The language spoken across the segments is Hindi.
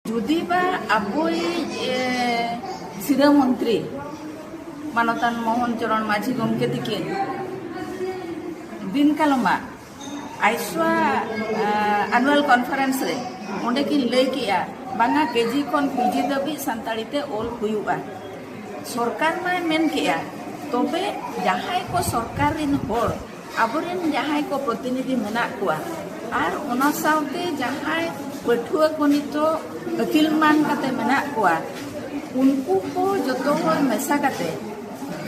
जुदीबा आबोई सिरा मंत्री मानतान मोहन चरण माझी गमके दिकिन दिन कालमा आइसवा एनुअल कॉन्फ्रेंस रे ओंडे की लई किया बांगा केजी कौन पीजी दबी संताड़ीते ओल हुयुआ सरकार में मेन किया तबे जहां को सरकार रिन होड़ आबोरेन जहां को प्रतिनिधि मेना कुआ आर ओना साउते जहां पठुआ को नितो अकिल मान कते मेना कुआ उनको को जतो होर मेसा कते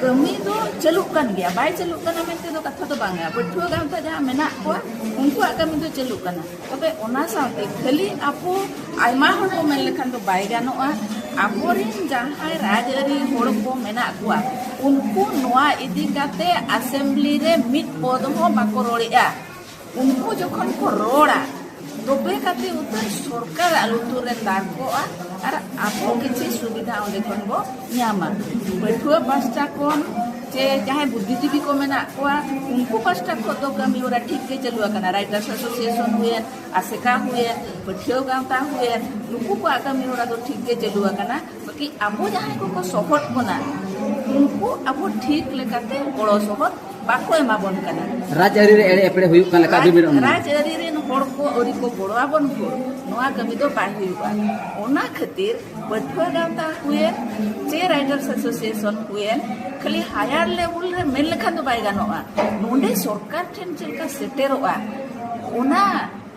कमी दो चलुक कान गया बाय चलुक काना मेनते दो कथा तो बांगा पठुआ गामता जहां मेना कुआ उनको कमी दो चलुक काना तबे ओना साउते खाली आपो आयमा होर को मेन लेखान तो बाय गानोआ आबोरेन जहां राजआरी होड़ को मेना कुआ उनको नोआ इदी काते असेंबली रे मिट पद हो बाको रोड़ेआ उनको जखन को रोड़ा तबे काते उतर सरकार आलुतुर रे तारकोआ आर आपो किछि सुविधा ओंदे खन बो न्यामा पठुआ पास्टा कोन जे जहां बुद्धिजीवी को मेना कोआ उनको पास्टा को तो कमी ओरा ठीक के चलुआ कना राइटर्स एसोसिएशन हुए आसेका हुए पठियो गांता हुए नुकु को कमी ओरा तो ठीक के चलुआ कना कि आबो जहां को सपोर्ट बना उनको आबो ठीक लेकाते बड़ो सपोर्ट बाको एमा बन कना राजआरी रे एड़े एपड़े हुयुक कन का दिबिर राजआरी रे होड़ को ओरी को बड़वा बन को नोआ कमी दो बाय हुयुआ ओना खातिर पठुआ गांता हुए जे राइटर्स एसोसिएशन हुए खाली हायर लेवल रे मेन लेखा तो बाय गानोआ नोंडे सरकार ठेन चेलका सेटेरोआ ओना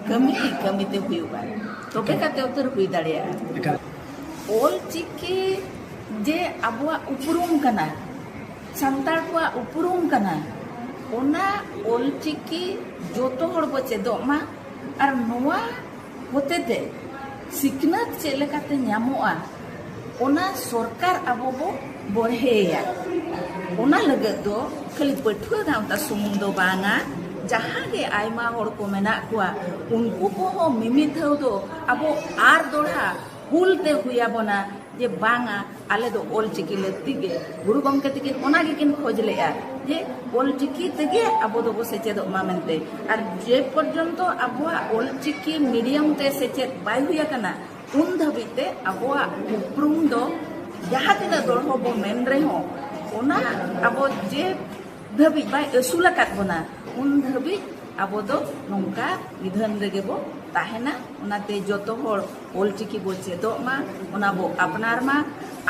कमी ते हुयुआ तबे काते उतर हुई दाड़िया ओल चिकी जे आबुआ उपरुम कना संताल को उपरुम कना ओना ओल चिकी जोतो हड़ बो चेदोमा आर नोआ होतेते सिकनत चेलेकाते न्यामोआ ओना सरकार आबो बो बढ़ेया ओना लगत दो खाली पठुआ गांता सुमुंग दो बांगा जहां के आयमा हड़ को मेना कुआ उनको को हो मिमित दो आबो आर दोड़ा हुलते हुया बना जे बांगा आले दो ओल चिकी लती गे गुरु गमके तिके ओना गे किन खोज लेया जे ओल चिकी तेगे आबो दो सेचेद मा मेनते आर जे पर्यंतो आबोआ ओल चिकी मीडियम ते सेचेद बाय हुया कना उन धबिते आबोआ उपरुम दो जहां तिना दोड़ो बो मेन रे हो ओना आबो जे धबि बाय असुला काट बना उन धबि आबो दो नोंका निधन रेगे बो ताहेना ओनाते जतो होड़ ओल चिकी बो चेदो मा ओना बो अपनार मा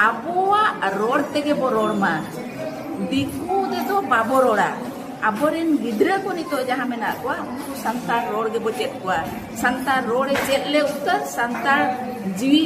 आबोआ रोड तेगे बो रोड मा दिकु दे तो बाबो रोड़ा आबोरेन गिद्रा को नितो जहां मेना कोआ उनको संतार रोड गे बो चेद कोआ संतार रोड चेद ले उतर संतार जीवी